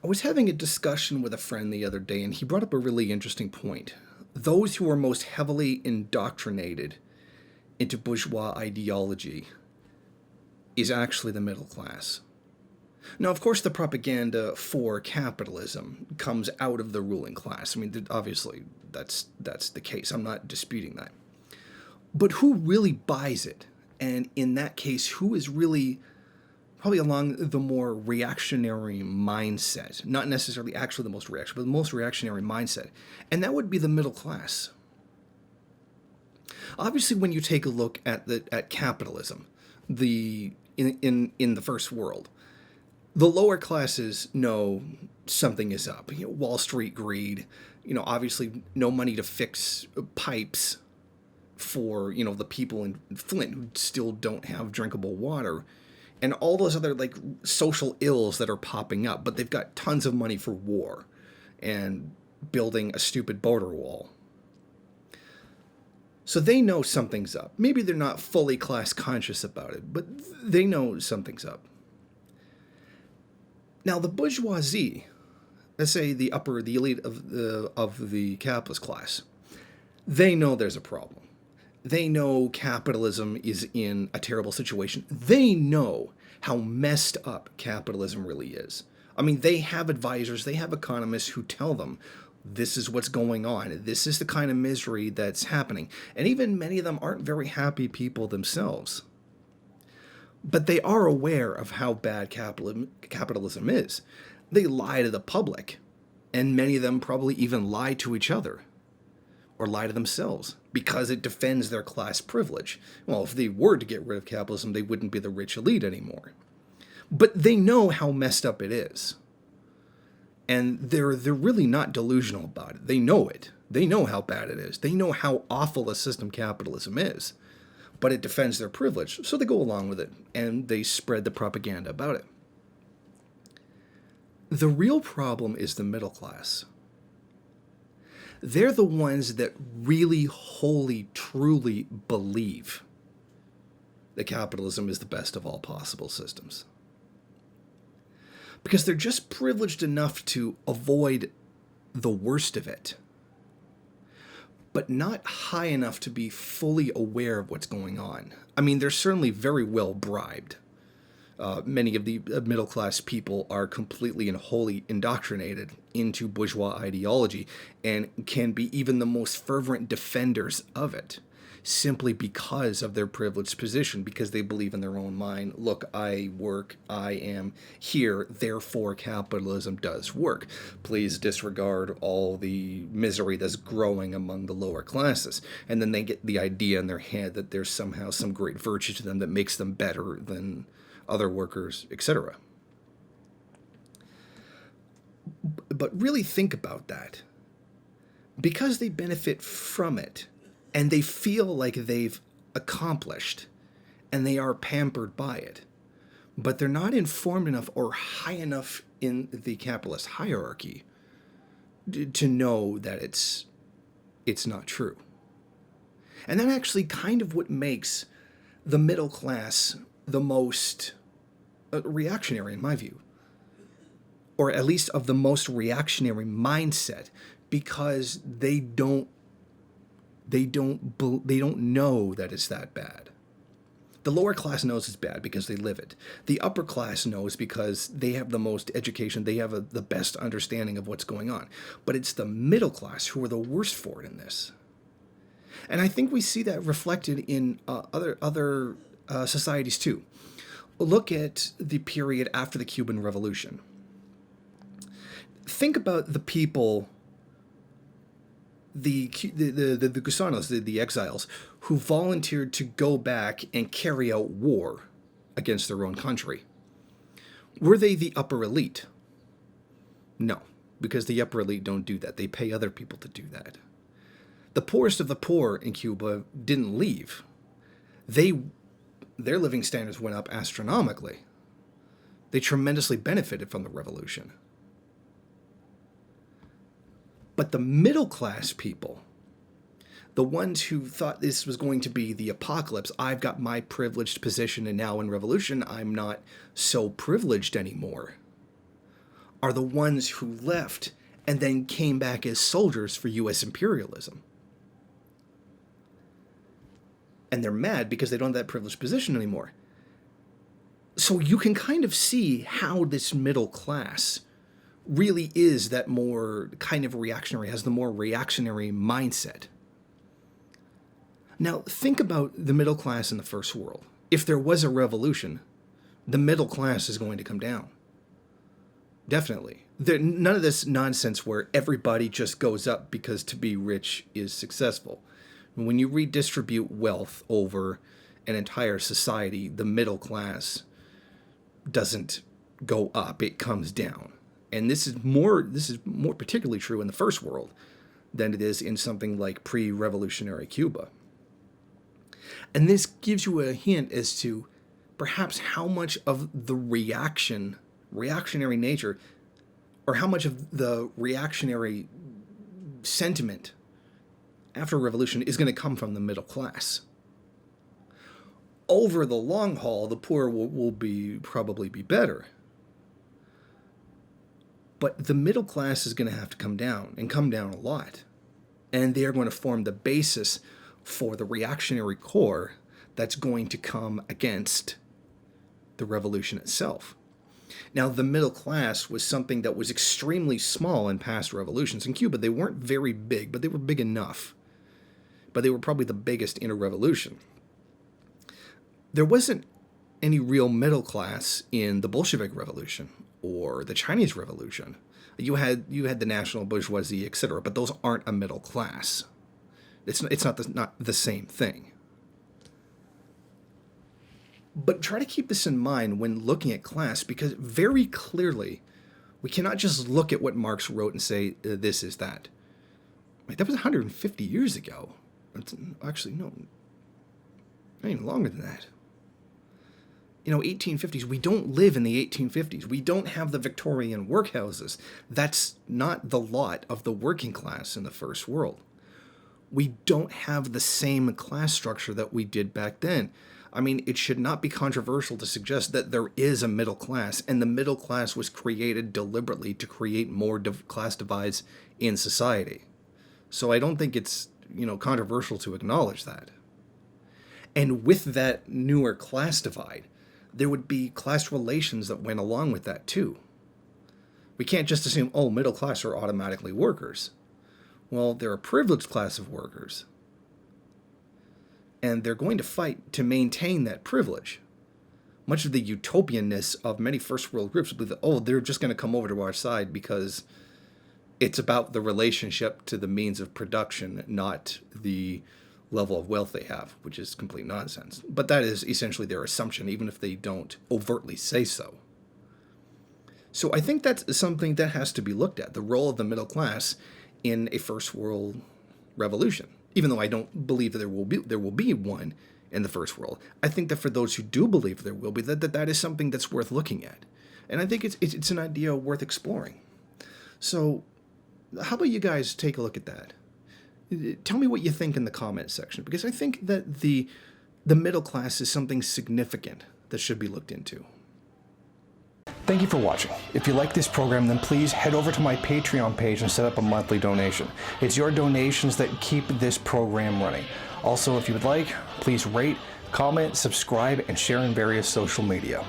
I was having a discussion with a friend the other day, and he brought up a really interesting point. Those who are most heavily indoctrinated into bourgeois ideology is actually the middle class. Now, of course, the propaganda for capitalism comes out of the ruling class. I mean, obviously, that's the case. I'm not disputing that. But who really buys it? And in that case, who is really probably along the more reactionary mindset? Not necessarily actually the most reactionary, but the most reactionary mindset. And that would be the middle class. Obviously, when you take a look at capitalism, in the first world, the lower classes know something is up. Wall Street greed, obviously no money to fix pipes for, the people in Flint who still don't have drinkable water, and all those other like social ills that are popping up, but they've got tons of money for war and building a stupid border wall. So they know something's up. Maybe they're not fully class conscious about it, but they know something's up. Now, the bourgeoisie, let's say the elite of the capitalist class, they know there's a problem. They know capitalism is in a terrible situation. They know how messed up capitalism really is. I mean, they have advisors, they have economists who tell them this is what's going on. This is the kind of misery that's happening. And even many of them aren't very happy people themselves. But they are aware of how bad capitalism is. They lie to the public, and many of them probably even lie to each other or lie to themselves because it defends their class privilege. Well, if they were to get rid of capitalism, they wouldn't be the rich elite anymore. But they know how messed up it is. And they're really not delusional about it. They know it. They know how bad it is. They know how awful a system capitalism is. But it defends their privilege, so they go along with it, and they spread the propaganda about it. The real problem is the middle class. They're the ones that really, wholly, truly believe that capitalism is the best of all possible systems. Because they're just privileged enough to avoid the worst of it, but not high enough to be fully aware of what's going on. I mean, they're certainly very well bribed. Many of the middle-class people are completely and wholly indoctrinated into bourgeois ideology and can be even the most fervent defenders of it, simply because of their privileged position, because they believe in their own mind, look, I work, I am here, therefore capitalism does work. Please disregard all the misery that's growing among the lower classes. And then they get the idea in their head that there's somehow some great virtue to them that makes them better than other workers, etc. But really think about that. Because they benefit from it, and they feel like they've accomplished, and they are pampered by it, but they're not informed enough or high enough in the capitalist hierarchy to know that it's not true. And that actually kind of what makes the middle class the most reactionary, in my view, or at least of the most reactionary mindset, because they don't know that it's that bad. The lower class knows it's bad because they live it. The upper class knows because they have the most education, they have the best understanding of what's going on. But it's the middle class who are the worst for it in this. And I think we see that reflected in other societies too. Look at the period after the Cuban Revolution. Think about the people, the gusanos, the exiles, who volunteered to go back and carry out war against their own country. Were they the upper elite? No, because the upper elite don't do that. They pay other people to do that. The poorest of the poor in Cuba didn't leave. Their living standards went up astronomically. They tremendously benefited from the revolution. But the middle class people, the ones who thought this was going to be the apocalypse, I've got my privileged position, and now in revolution I'm not so privileged anymore, are the ones who left and then came back as soldiers for U.S. imperialism. And they're mad because they don't have that privileged position anymore. So you can kind of see how this middle class really is that more kind of reactionary, has the more reactionary mindset. Now, think about the middle class in the first world. If there was a revolution, the middle class is going to come down. Definitely. None of this nonsense where everybody just goes up because to be rich is successful. When you redistribute wealth over an entire society, the middle class doesn't go up, it comes down. And this is more particularly true in the first world than it is in something like pre-revolutionary Cuba. And this gives you a hint as to perhaps how much of the reactionary nature, or how much of the reactionary sentiment after a revolution is going to come from the middle class. Over the long haul, the poor will probably be better. But the middle class is going to have to come down, and come down a lot. And they are going to form the basis for the reactionary core that's going to come against the revolution itself. Now, the middle class was something that was extremely small in past revolutions. In Cuba, they weren't very big, but they were big enough. But they were probably the biggest in a revolution. There wasn't any real middle class in the Bolshevik Revolution or the Chinese Revolution. You had the national bourgeoisie, etc., but those aren't a middle class. It's not the same thing. But try to keep this in mind when looking at class, because very clearly we cannot just look at what Marx wrote and say this is that. Like, that was 150 years ago. Actually, no, not even longer than that. 1850s, we don't live in the 1850s. We don't have the Victorian workhouses. That's not the lot of the working class in the first world. We don't have the same class structure that we did back then. I mean, it should not be controversial to suggest that there is a middle class, and the middle class was created deliberately to create more class divides in society. So I don't think it's, controversial to acknowledge that. And with that newer class divide, there would be class relations that went along with that too. We can't just assume, middle class are automatically workers. Well, they're a privileged class of workers. And they're going to fight to maintain that privilege. Much of the utopianness of many first world groups will be that, they're just going to come over to our side because it's about the relationship to the means of production, not the level of wealth they have, which is complete nonsense. But that is essentially their assumption, even if they don't overtly say so. So I think that's something that has to be looked at, the role of the middle class in a first world revolution. Even though I don't believe that there will be one in the first world, I think that for those who do believe there will be, that is something that's worth looking at. And I think it's an idea worth exploring. So how about you guys take a look at that? Tell me what you think in the comments section, because I think that the middle class is something significant that should be looked into. Thank you for watching. If you like this program, then please head over to my Patreon page and set up a monthly donation. It's your donations that keep this program running. Also, if you would like, please rate, comment, subscribe, and share in various social media.